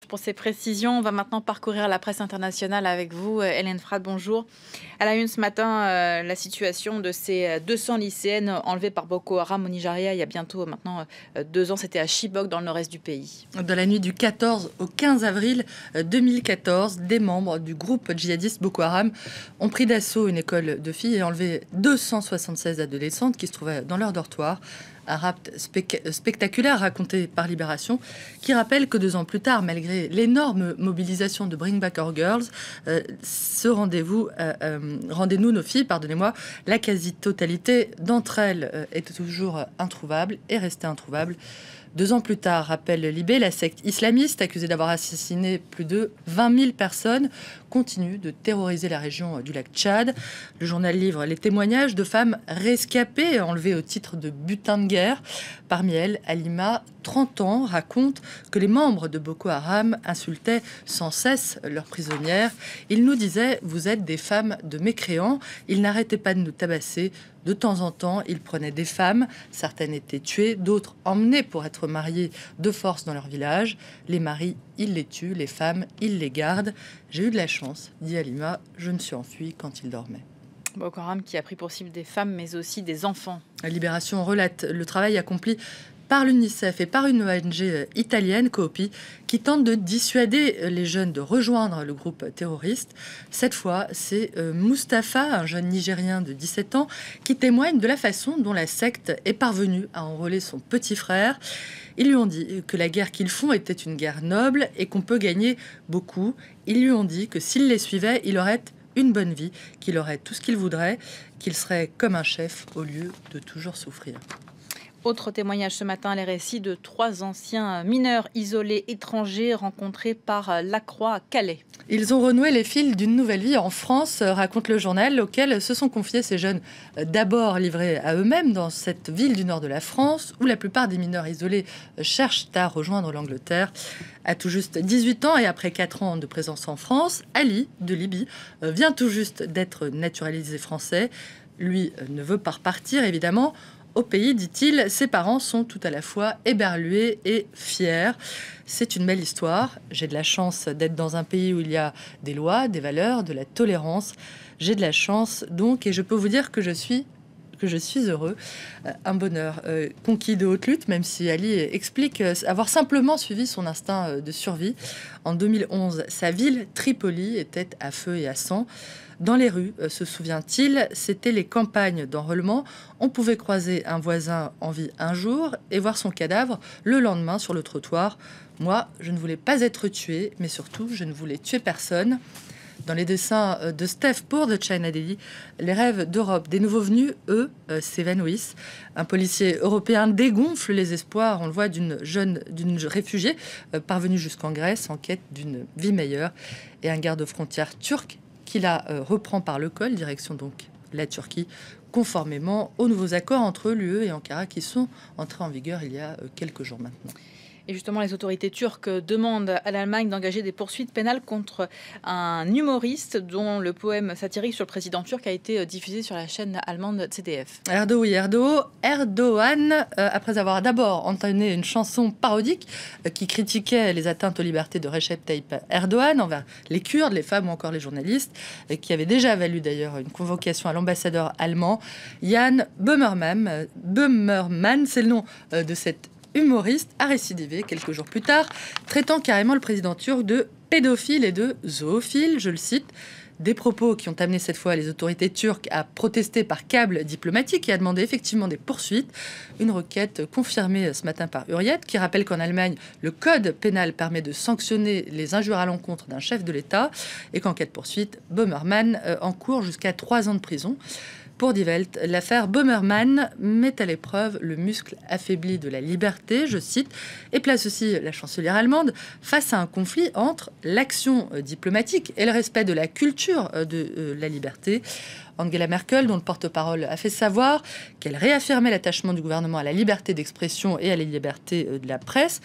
pour ces précisions. On va maintenant parcourir la presse internationale avec vous. Hélène Frade, bonjour. À la une ce matin, la situation de ces 200 lycéennes enlevées par Boko Haram au Nigeria il y a bientôt maintenant 2 ans. C'était à Chibok, dans le nord-est du pays. Dans la nuit du 14 au 15 avril 2014, des membres du groupe djihadiste Boko Haram ont pris d'assaut une école de filles et enlevé 276 adolescentes qui se trouvaient dans leur dortoir. Un rapt spectaculaire raconté par Libération, qui rappelle que 2 ans plus tard, malgré l'énorme mobilisation de Bring Back Our Girls, rendez-nous nos filles, pardonnez-moi, la quasi-totalité d'entre elles est toujours introuvable et restée introuvable. 2 ans plus tard, rappelle Libé, la secte islamiste, accusée d'avoir assassiné plus de 20 000 personnes, continue de terroriser la région du lac Tchad. Le journal livre les témoignages de femmes rescapées, enlevées au titre de butin de guerre. Parmi elles, Halima, 30 ans, raconte que les membres de Boko Haram insultaient sans cesse leurs prisonnières. Ils nous disaient « Vous êtes des femmes de mécréants ». Ils n'arrêtaient pas de nous tabasser. De temps en temps, ils prenaient des femmes. Certaines étaient tuées, d'autres emmenées pour être mariées de force dans leur village. Les maris, ils les tuent. Les femmes, ils les gardent. J'ai eu de la chance, dit Halima. Je me suis enfuie quand ils dormaient. Boko Haram qui a pris pour cible des femmes, mais aussi des enfants. La Libération relate le travail accompli par l'UNICEF et par une ONG italienne, Coopi, qui tente de dissuader les jeunes de rejoindre le groupe terroriste. Cette fois, c'est Mustapha, un jeune Nigérien de 17 ans, qui témoigne de la façon dont la secte est parvenue à enrôler son petit frère. Ils lui ont dit que la guerre qu'ils font était une guerre noble et qu'on peut gagner beaucoup. Ils lui ont dit que s'il les suivait, il aurait une bonne vie, qu'il aurait tout ce qu'il voudrait, qu'il serait comme un chef au lieu de toujours souffrir. Autre témoignage ce matin, les récits de 3 anciens mineurs isolés étrangers rencontrés par Lacroix à Calais. Ils ont renoué les fils d'une nouvelle vie en France, raconte le journal, auquel se sont confiés ces jeunes d'abord livrés à eux-mêmes dans cette ville du nord de la France, où la plupart des mineurs isolés cherchent à rejoindre l'Angleterre. À tout juste 18 ans et après 4 ans de présence en France, Ali, de Libye, vient tout juste d'être naturalisé français. Lui ne veut pas repartir, évidemment. Au pays, dit-il, ses parents sont tout à la fois éberlués et fiers. C'est une belle histoire. J'ai de la chance d'être dans un pays où il y a des lois, des valeurs, de la tolérance. J'ai de la chance, donc, et je peux vous dire que je suis heureux. Un bonheur conquis de haute lutte, même si Ali explique avoir simplement suivi son instinct de survie. En 2011, sa ville, Tripoli, était à feu et à sang. Dans les rues, se souvient-il, c'était les campagnes d'enrôlement. On pouvait croiser un voisin en vie un jour et voir son cadavre le lendemain sur le trottoir. Moi, je ne voulais pas être tué, mais surtout, je ne voulais tuer personne. Dans les dessins de Steph pour The China Daily, les rêves d'Europe des nouveaux venus, eux, s'évanouissent. Un policier européen dégonfle les espoirs, on le voit, d'une réfugiée parvenue jusqu'en Grèce en quête d'une vie meilleure. Et un garde-frontière turc qui la reprend par le col, direction donc la Turquie, conformément aux nouveaux accords entre l'UE et Ankara qui sont entrés en vigueur il y a quelques jours maintenant. Et justement, les autorités turques demandent à l'Allemagne d'engager des poursuites pénales contre un humoriste dont le poème satirique sur le président turc a été diffusé sur la chaîne allemande ZDF. Erdogan, après avoir d'abord entonné une chanson parodique qui critiquait les atteintes aux libertés de Recep Tayyip Erdogan envers les Kurdes, les femmes ou encore les journalistes, qui avait déjà valu d'ailleurs une convocation à l'ambassadeur allemand, Jan Böhmermann, c'est le nom de cette humoriste, a récidivé quelques jours plus tard, traitant carrément le président turc de pédophile et de zoophile, je le cite. Des propos qui ont amené cette fois les autorités turques à protester par câble diplomatique et à demander effectivement des poursuites. Une requête confirmée ce matin par Hurriyet, qui rappelle qu'en Allemagne, le code pénal permet de sanctionner les injures à l'encontre d'un chef de l'État et qu'en cas de poursuite, Böhmermann encourt jusqu'à 3 ans de prison. Pour Die Welt, l'affaire Böhmermann met à l'épreuve le muscle affaibli de la liberté, je cite, et place aussi la chancelière allemande face à un conflit entre l'action diplomatique et le respect de la culture de la liberté. Angela Merkel, dont le porte-parole a fait savoir qu'elle réaffirmait l'attachement du gouvernement à la liberté d'expression et à la liberté de la presse,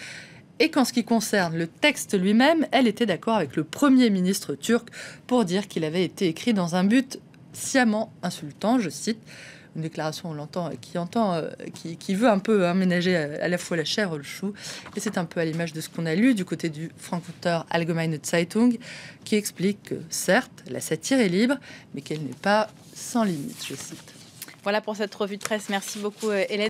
et qu'en ce qui concerne le texte lui-même, elle était d'accord avec le Premier ministre turc pour dire qu'il avait été écrit dans un but sciemment insultant, je cite. Une déclaration, on l'entend, qui veut un peu ménager à la fois la chèvre et le chou. Et c'est un peu à l'image de ce qu'on a lu du côté du Frankfurter Allgemeine Zeitung, qui explique que, certes, la satire est libre, mais qu'elle n'est pas sans limite, je cite. Voilà pour cette revue de presse. Merci beaucoup, Hélène.